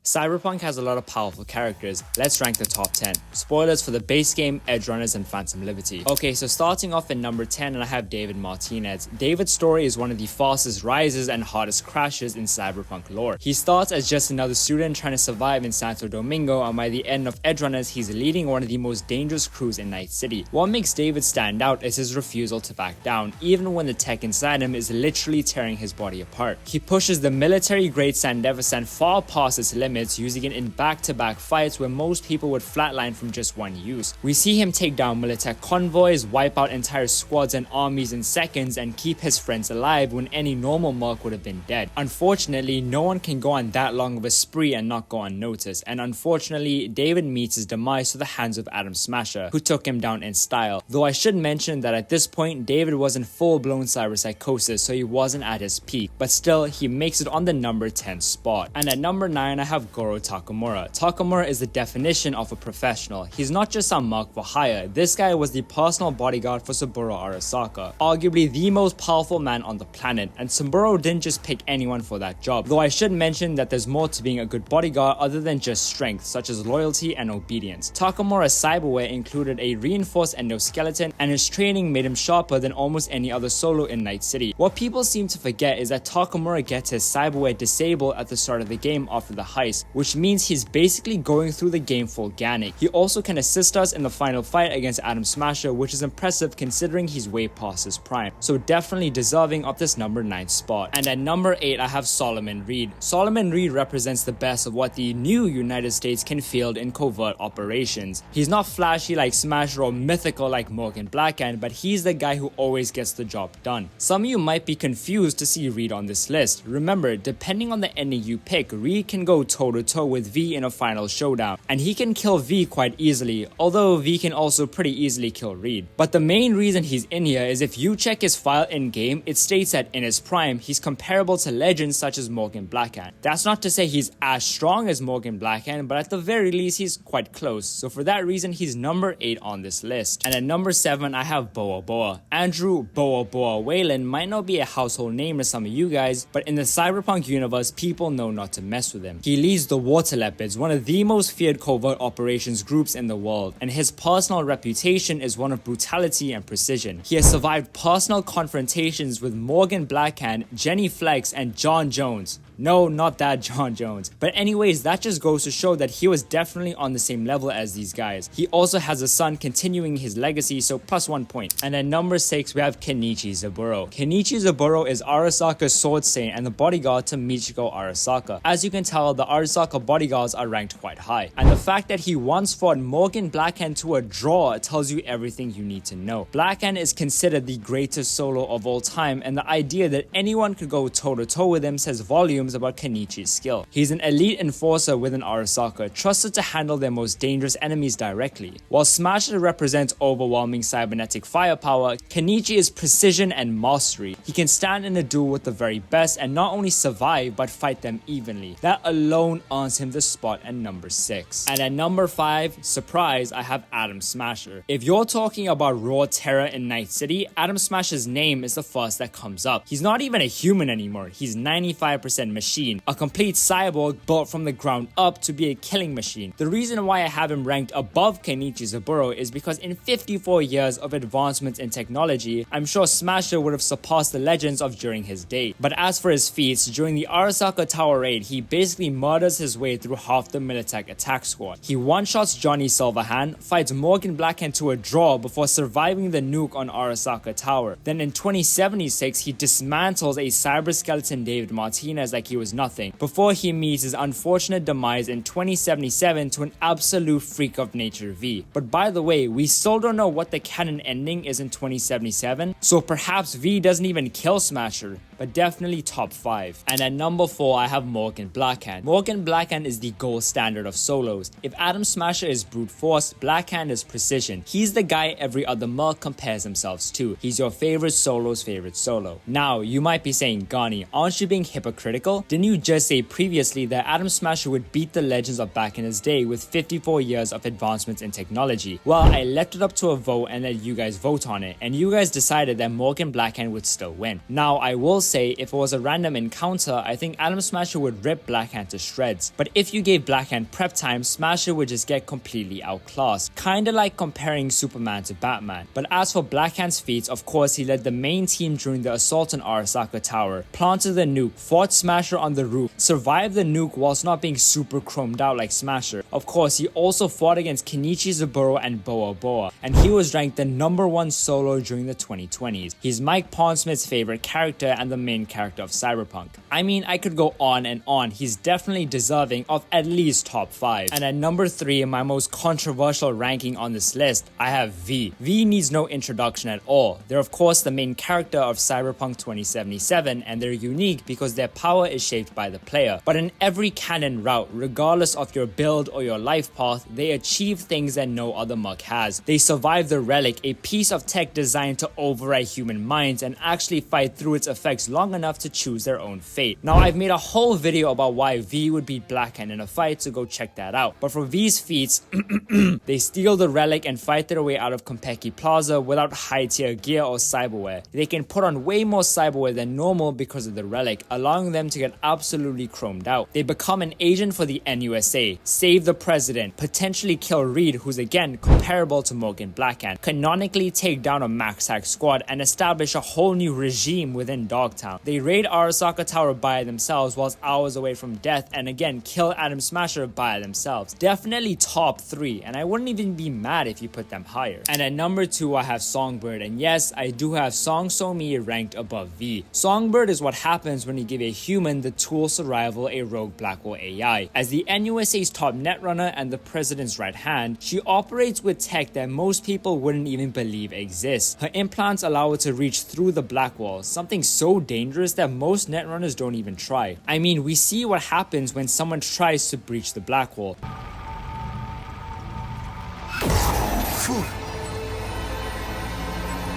Cyberpunk has a lot of powerful characters. Let's rank the top 10. Spoilers for the base game, Edgerunners, and Phantom Liberty. Okay, so starting off in number 10, and I have David Martinez. David's story is one of the fastest rises and hardest crashes in Cyberpunk lore. He starts as just another student trying to survive in Santo Domingo, and by the end of Edgerunners, he's leading one of the most dangerous crews in Night City. What makes David stand out is his refusal to back down, even when the tech inside him is literally tearing his body apart. He pushes the military-grade Sandevisand far past its limits, using it in back-to-back fights where most people would flatline from just one use. We see him take down Militech convoys, wipe out entire squads and armies in seconds, and keep his friends alive when any normal merc would have been dead. Unfortunately, no one can go on that long of a spree and not go unnoticed, and unfortunately, David meets his demise through the hands of Adam Smasher, who took him down in style. Though I should mention that at this point, David was in full-blown cyberpsychosis, so he wasn't at his peak, but still, he makes it on the number 10 spot. And at number 9, I have Goro Takamura. Takamura is the definition of a professional. He's not just some merc for hire. This guy was the personal bodyguard for Saburo Arasaka, arguably the most powerful man on the planet, and Saburo didn't just pick anyone for that job. Though I should mention that there's more to being a good bodyguard other than just strength, such as loyalty and obedience. Takamura's cyberware included a reinforced endoskeleton, and his training made him sharper than almost any other solo in Night City. What people seem to forget is that Takamura gets his cyberware disabled at the start of the game after the heist, which means he's basically going through the game full Gannic. He also can assist us in the final fight against Adam Smasher, which is impressive considering he's way past his prime, so definitely deserving of this number 9 spot. And at number 8, I have Solomon Reed. Solomon Reed represents the best of what the new United States can field in covert operations. He's not flashy like Smasher or mythical like Morgan Blackhand, but he's the guy who always gets the job done. Some of you might be confused to see Reed on this list. Remember, depending on the ending you pick, Reed can go toe-to-toe with V in a final showdown, and he can kill V quite easily, although V can also pretty easily kill Reed. But the main reason he's in here is if you check his file in-game, it states that in his prime, he's comparable to legends such as Morgan Blackhand. That's not to say he's as strong as Morgan Blackhand, but at the very least, he's quite close, so for that reason, he's number 8 on this list. And at number 7, I have Boa Boa. Andrew Boa Boa Whalen might not be a household name to some of you guys, but in the Cyberpunk universe, people know not to mess with him. He leads the Water Leopards, one of the most feared covert operations groups in the world, and his personal reputation is one of brutality and precision. He has survived personal confrontations with Morgan Blackhand, Jenny Flex, and John Jones. No, not that John Jones. But anyways, that just goes to show that he was definitely on the same level as these guys. He also has a son continuing his legacy, so plus 1 point. And at number 6, we have Kenichi Zaburo. Kenichi Zaburo is Arasaka's sword saint and the bodyguard to Michiko Arasaka. As you can tell, the Arasaka bodyguards are ranked quite high. And the fact that he once fought Morgan Blackhand to a draw tells you everything you need to know. Blackhand is considered the greatest solo of all time, and the idea that anyone could go toe-to-toe with him says volumes about Kenichi's skill. He's an elite enforcer within Arasaka, trusted to handle their most dangerous enemies directly. While Smasher represents overwhelming cybernetic firepower, Kenichi is precision and mastery. He can stand in a duel with the very best and not only survive but fight them evenly. That alone earns him the spot at number 6. And at number 5, surprise, I have Adam Smasher. If you're talking about raw terror in Night City, Adam Smasher's name is the first that comes up. He's not even a human anymore. He's 95% machine, a complete cyborg built from the ground up to be a killing machine. The reason why I have him ranked above Kenichi Zaburo is because in 54 years of advancements in technology, I'm sure Smasher would have surpassed the legends of during his day. But as for his feats, during the Arasaka Tower raid, he basically murders his way through half the Militech attack squad. He one-shots Johnny Silverhand, fights Morgan Blackhand to a draw before surviving the nuke on Arasaka Tower. Then in 2076, he dismantles a cyberskeleton David Martinez like he was nothing, before he meets his unfortunate demise in 2077 to an absolute freak of nature V. But by the way, we still don't know what the canon ending is in 2077, so perhaps V doesn't even kill Smasher, but definitely top 5. And at number 4, I have Morgan Blackhand. Morgan Blackhand is the gold standard of solos. If Adam Smasher is brute force, Blackhand is precision. He's the guy every other merc compares themselves to. He's your favorite solo's favorite solo. Now, you might be saying, Gani, aren't you being hypocritical? Well, didn't you just say previously that Atom Smasher would beat the legends of back in his day with 54 years of advancements in technology? Well, I left it up to a vote and let you guys vote on it, and you guys decided that Morgan Blackhand would still win. Now, I will say, if it was a random encounter, I think Atom Smasher would rip Blackhand to shreds. But if you gave Blackhand prep time, Smasher would just get completely outclassed. Kinda like comparing Superman to Batman. But as for Blackhand's feats, of course, he led the main team during the assault on Arasaka Tower, planted the nuke, fought Smasher on the roof, survived the nuke whilst not being super chromed out like Smasher. Of course, he also fought against Kenichi Zaburo and Boa Boa, and he was ranked the #1 solo during the 2020s. He's Mike Pondsmith's favorite character and the main character of Cyberpunk. I mean, I could go on and on. He's definitely deserving of at least top 5. And at number 3 in my most controversial ranking on this list, I have V. V needs no introduction at all. They're of course the main character of Cyberpunk 2077, and they're unique because their power is shaped by the player. But in every canon route, regardless of your build or your life path, they achieve things that no other mug has. They survive the relic, a piece of tech designed to override human minds, and actually fight through its effects long enough to choose their own fate. Now, I've made a whole video about why V would beat Blackhand in a fight, so go check that out. But for V's feats, they steal the relic and fight their way out of Konpeki Plaza without high tier gear or cyberware. They can put on way more cyberware than normal because of the relic, allowing them to get absolutely chromed out. They become an agent for the NUSA, save the president, potentially kill Reed, who's again comparable to Morgan Blackhand, canonically take down a max hack squad, and establish a whole new regime within Dogtown. They raid Arasaka Tower by themselves whilst hours away from death, and again kill Atom Smasher by themselves. Definitely top 3, and I wouldn't even be mad if you put them higher. And at number 2 I have Songbird, and yes, I do have Song So Mi ranked above V. Songbird is what happens when you give a human the tools to rival a rogue Blackwall AI. As the NUSA's top netrunner and the president's right hand, she operates with tech that most people wouldn't even believe exists. Her implants allow her to reach through the Blackwall, something so dangerous that most netrunners don't even try. I mean, we see what happens when someone tries to breach the Blackwall.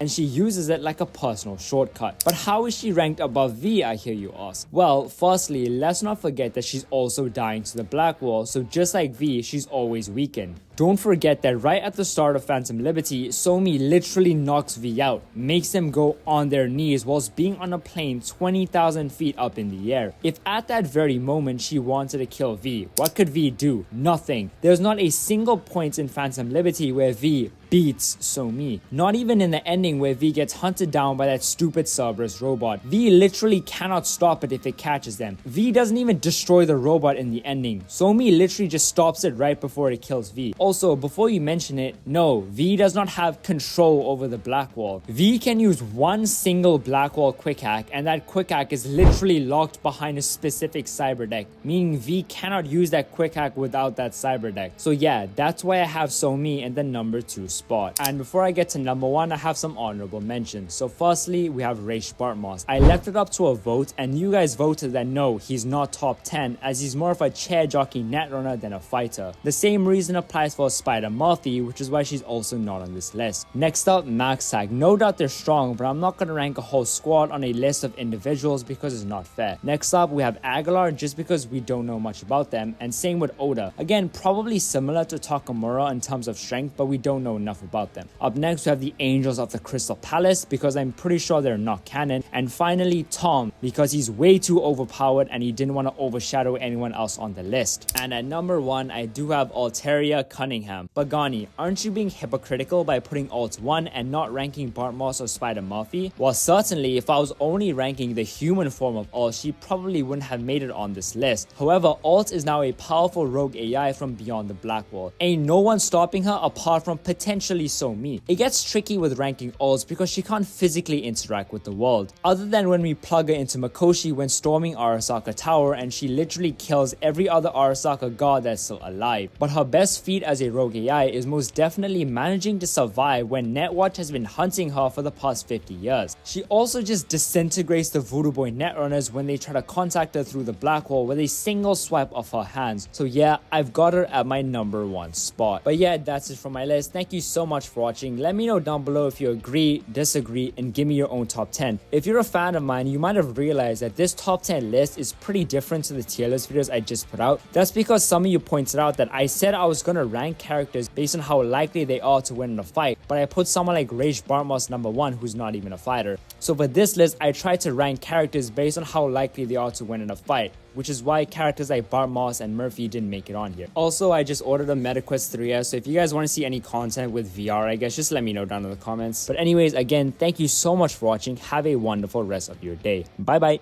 And she uses it like a personal shortcut. But how is she ranked above V, I hear you ask? Well, firstly, let's not forget that she's also dying to the Blackwall, so just like V, she's always weakened. Don't forget that right at the start of Phantom Liberty, Somi literally knocks V out, makes them go on their knees whilst being on a plane 20,000 feet up in the air. If at that very moment she wanted to kill V, what could V do? Nothing. There's not a single point in Phantom Liberty where V beats Somi. Not even in the ending where V gets hunted down by that stupid Cerberus robot. V literally cannot stop it if it catches them. V doesn't even destroy the robot in the ending. Somi literally just stops it right before it kills V. Also, before you mention it, no, V does not have control over the Blackwall. V can use one single Blackwall quick hack, and that quick hack is literally locked behind a specific cyber deck, meaning V cannot use that quick hack without that cyber deck. So yeah, that's why I have Somi in the number 2 spot. And before I get to number 1, I have some honorable mentions. So firstly, we have Raish Bartmoss. I left it up to a vote, and you guys voted that no, he's not top 10, as he's more of a chair jockey netrunner than a fighter. The same reason applies for Spider Murphy, which is why she's also not on this list. Next up, Max Tag. No doubt they're strong, but I'm not going to rank a whole squad on a list of individuals because it's not fair. Next up, we have Aguilar, just because we don't know much about them, and same with Oda. Again, probably similar to Takamura in terms of strength, but we don't know enough about them. Up next, we have the Angels of the Crystal Palace, because I'm pretty sure they're not canon. And finally, Tom, because he's way too overpowered and he didn't want to overshadow anyone else on the list. And at number 1, I do have Alteria Cunningham. Bagani, aren't you being hypocritical by putting Alt 1 and not ranking Bartmoss or Spider Murphy? Well, certainly, if I was only ranking the human form of Alt, she probably wouldn't have made it on this list. However, Alt is now a powerful rogue AI from beyond the Blackwall. Ain't no one stopping her apart from potentially Somi. It gets tricky with ranking Alts because she can't physically interact with the world, other than when we plug her into Makoshi when storming Arasaka Tower, and she literally kills every other Arasaka god that's still alive. But her best feat as as a rogue AI is most definitely managing to survive when Netwatch has been hunting her for the past 50 years. She also just disintegrates the Voodoo Boy Netrunners when they try to contact her through the black hole with a single swipe of her hands. So yeah, I've got her at my number 1 spot. But yeah, that's it for my list. Thank you so much for watching. Let me know down below if you agree, disagree, and give me your own top 10. If you're a fan of mine, you might have realized that this top 10 list is pretty different to the tier list videos I just put out. That's because some of you pointed out that I said I was gonna rank characters based on how likely they are to win in a fight, but I put someone like Rage Bartmoss number 1 who's not even a fighter. So for this list, I tried to rank characters based on how likely they are to win in a fight, which is why characters like Bartmoss and Murphy didn't make it on here. Also, I just ordered a MetaQuest 3S, so if you guys want to see any content with VR, I guess just let me know down in the comments. But anyways, again, thank you so much for watching. Have a wonderful rest of your day. Bye bye.